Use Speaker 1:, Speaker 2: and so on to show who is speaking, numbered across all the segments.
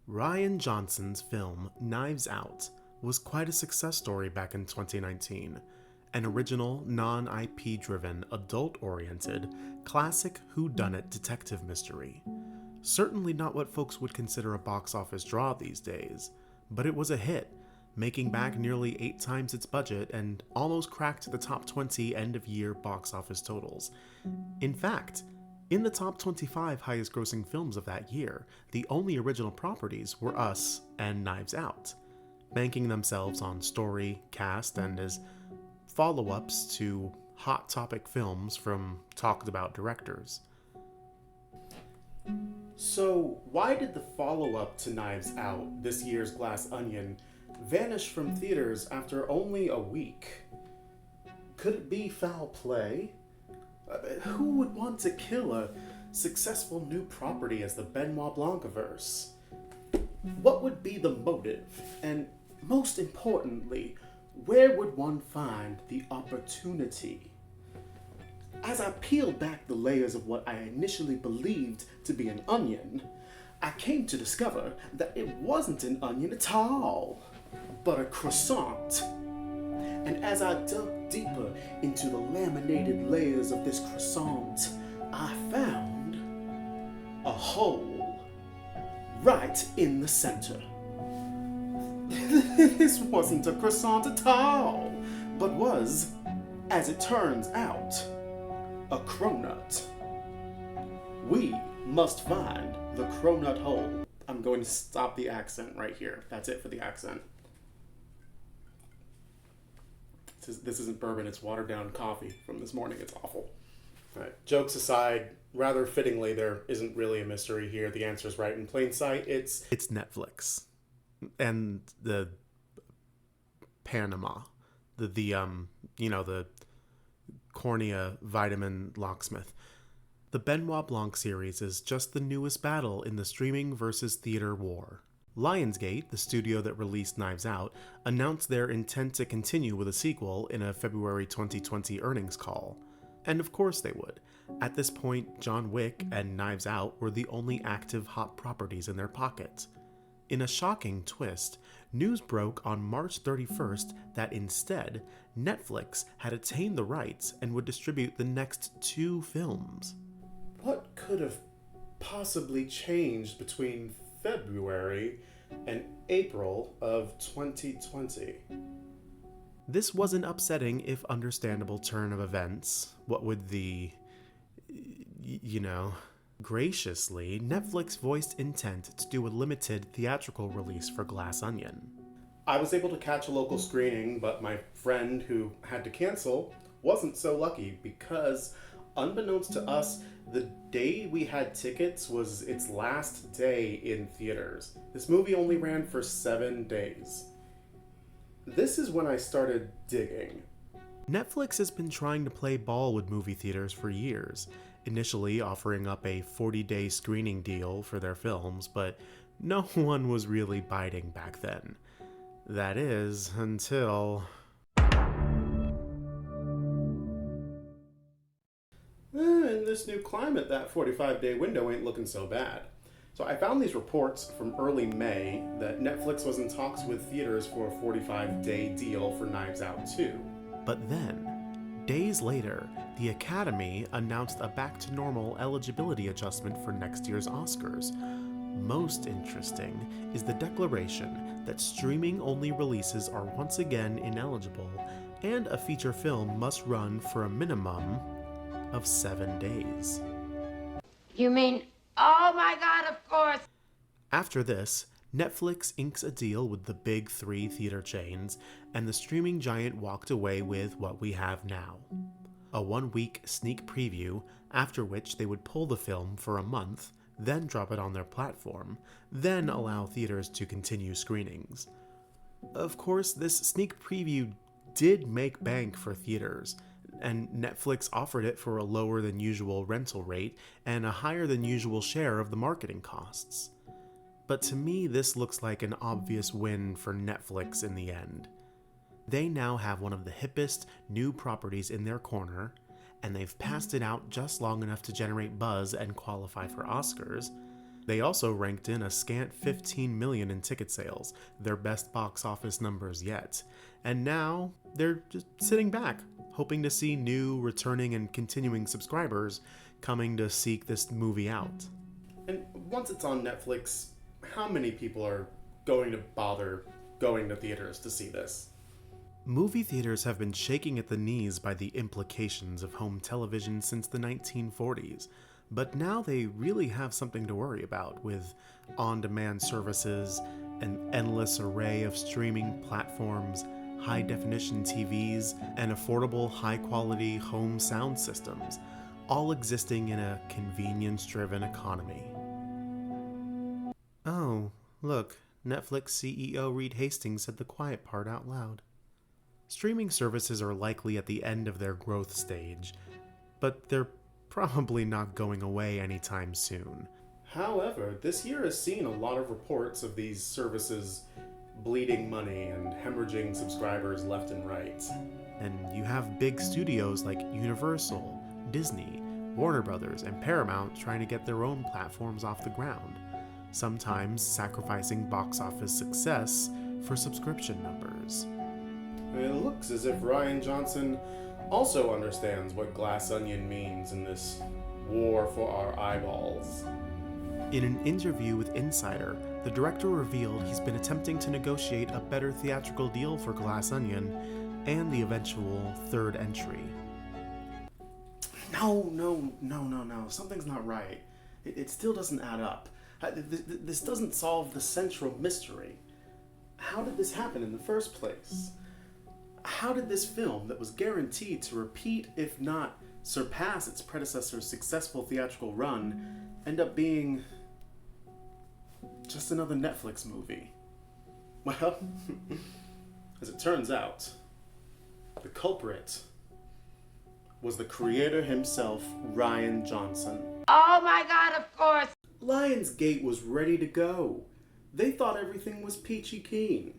Speaker 1: Rian Johnson's film Knives Out was quite a success story back in 2019. An original, non-IP driven, adult-oriented, classic whodunit detective mystery. Certainly not what folks would consider a box office draw these days, but it was a hit, making back nearly 8 times its budget and almost cracked the top 20 end-of-year box office totals. In fact, in the top 25 highest-grossing films of that year, the only original properties were Us and Knives Out, banking themselves on story, cast, and as follow-ups to hot topic films from talked-about directors. So, why did the follow-up to Knives Out, this year's Glass Onion, vanish from theaters after only a week? Could it be foul play? Who would want to kill a successful new property as the Benoit Blanc-averse? What would be the motive? And most importantly, where would one find the opportunity? As I peeled back the layers of what I initially believed to be an onion, I came to discover that it wasn't an onion at all, but a croissant. And as I dug deeper into the laminated layers of this croissant, I found a hole right in the center. This wasn't a croissant at all, but was, as it turns out, a cronut. We must find the cronut hole. I'm going to stop the accent right here. That's it for the accent. This isn't bourbon, it's watered down coffee from this morning. It's awful. All right, jokes aside, rather fittingly, there isn't really a mystery here. The answer's right in plain sight. It's Netflix. And the Panama. The cornea vitamin locksmith. The Benoit Blanc series is just the newest battle in the streaming versus theater war. Lionsgate, the studio that released Knives Out, announced their intent to continue with a sequel in a February 2020 earnings call. And of course they would. At this point, John Wick and Knives Out were the only active hot properties in their pocket. In a shocking twist, news broke on March 31st that instead, Netflix had attained the rights and would distribute the next 2 films. What could have possibly changed between February and April of 2020? This was an upsetting, if understandable, turn of events. What would Graciously, Netflix voiced intent to do a limited theatrical release for Glass Onion. I was able to catch a local screening, but my friend who had to cancel wasn't so lucky because, unbeknownst to us, the day we had tickets was its last day in theaters. This movie only ran for 7 days. This is when I started digging. Netflix has been trying to play ball with movie theaters for years, initially offering up a 40-day screening deal for their films, but no one was really biting back then. That is, until... In this new climate, that 45-day window ain't looking so bad. So I found these reports from early May that Netflix was in talks with theaters for a 45-day deal for Knives Out 2. But then, days later, the Academy announced a back-to-normal eligibility adjustment for next year's Oscars. Most interesting is the declaration that streaming-only releases are once again ineligible, and a feature film must run for a minimum of 7 days.
Speaker 2: You mean, oh my God, of course!
Speaker 1: After this, Netflix inks a deal with the big 3 theater chains, and the streaming giant walked away with what we have now. A 1-week sneak preview, after which they would pull the film for a month, then drop it on their platform, then allow theaters to continue screenings. Of course, this sneak preview did make bank for theaters, and Netflix offered it for a lower than usual rental rate and a higher than usual share of the marketing costs. But to me, this looks like an obvious win for Netflix in the end. They now have one of the hippest new properties in their corner, and they've passed it out just long enough to generate buzz and qualify for Oscars. They also ranked in a scant 15 million in ticket sales, their best box office numbers yet. And now they're just sitting back, hoping to see new, returning, and continuing subscribers coming to seek this movie out. And once it's on Netflix, how many people are going to bother going to theaters to see this? Movie theaters have been shaking at the knees by the implications of home television since the 1940s, but now they really have something to worry about with on-demand services, an endless array of streaming platforms, high-definition TVs, and affordable, high-quality home sound systems, all existing in a convenience-driven economy. Oh, look, Netflix CEO Reed Hastings said the quiet part out loud. Streaming services are likely at the end of their growth stage, but they're probably not going away anytime soon. However, this year has seen a lot of reports of these services bleeding money and hemorrhaging subscribers left and right. And you have big studios like Universal, Disney, Warner Brothers, and Paramount trying to get their own platforms off the ground, sometimes sacrificing box office success for subscription numbers. It looks as if Rian Johnson also understands what Glass Onion means in this war for our eyeballs. In an interview with Insider, the director revealed he's been attempting to negotiate a better theatrical deal for Glass Onion and the eventual third entry. No. Something's not right. It still doesn't add up. This doesn't solve the central mystery. How did this happen in the first place? How did this film, that was guaranteed to repeat, if not surpass its predecessor's successful theatrical run, end up being just another Netflix movie? Well, as it turns out, the culprit was the creator himself, Rian Johnson.
Speaker 2: Oh my God, of course!
Speaker 1: Lionsgate was ready to go. They thought everything was peachy keen.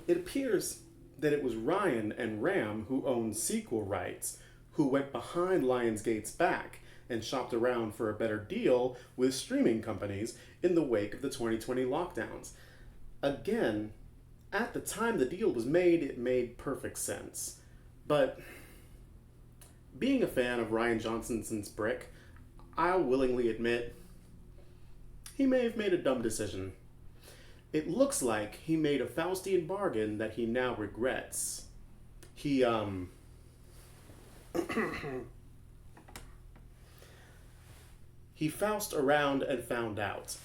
Speaker 1: It appears that it was Rian and Ram, who owned sequel rights, who went behind Lionsgate's back and shopped around for a better deal with streaming companies in the wake of the 2020 lockdowns. Again, at the time the deal was made, it made perfect sense. But being a fan of Rian Johnson since Brick, I'll willingly admit he may have made a dumb decision. It looks like he made a Faustian bargain that he now regrets. He Faust around and found out.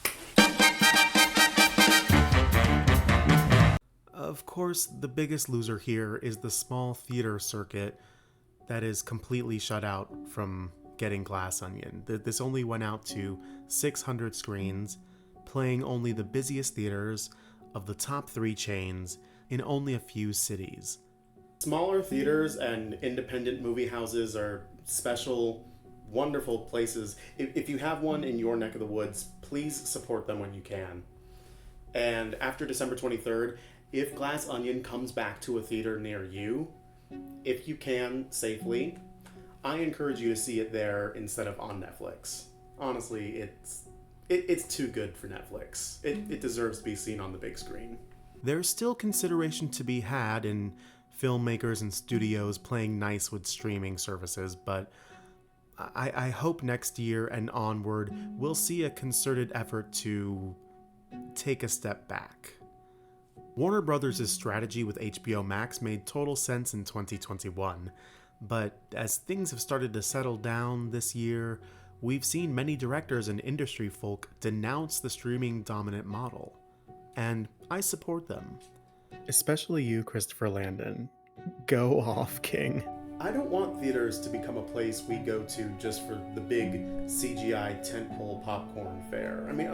Speaker 1: Of course, the biggest loser here is the small theater circuit that is completely shut out from getting Glass Onion. This only went out to 600 screens, playing only the busiest theaters of the top 3 chains in only a few cities. Smaller theaters and independent movie houses are special, wonderful places. If you have one in your neck of the woods, please support them when you can. And after December 23rd, if Glass Onion comes back to a theater near you, if you can safely, I encourage you to see it there instead of on Netflix. Honestly, it's too good for Netflix. It deserves to be seen on the big screen. There's still consideration to be had in filmmakers and studios playing nice with streaming services, but I hope next year and onward we'll see a concerted effort to take a step back. Warner Brothers' strategy with HBO Max made total sense in 2021, but as things have started to settle down this year, we've seen many directors and industry folk denounce the streaming-dominant model. And I support them. Especially you, Christopher Landon. Go off, King. I don't want theaters to become a place we go to just for the big CGI tentpole popcorn fare. I mean,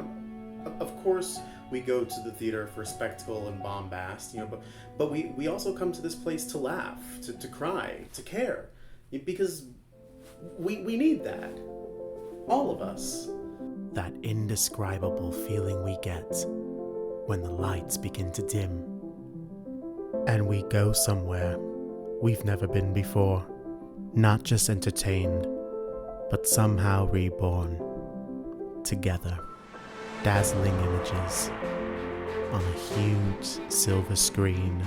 Speaker 1: of course we go to the theater for spectacle and bombast, but we also come to this place to laugh, to cry, to care, because we need that. All of us. That indescribable feeling we get when the lights begin to dim and we go somewhere we've never been before, not just entertained, but somehow reborn together. dazzling images on a huge silver screen.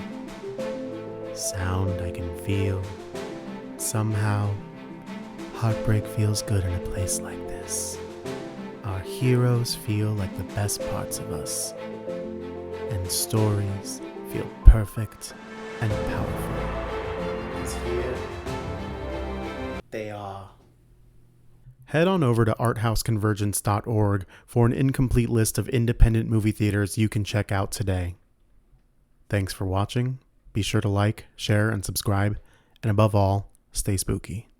Speaker 1: Sound I can feel. Somehow, heartbreak feels good in a place like this. Our heroes feel like the best parts of us, and stories feel perfect and powerful. It's here. They are. Head on over to arthouseconvergence.org for an incomplete list of independent movie theaters you can check out today. Thanks for watching. Be sure to like, share, and subscribe, and above all, stay spooky.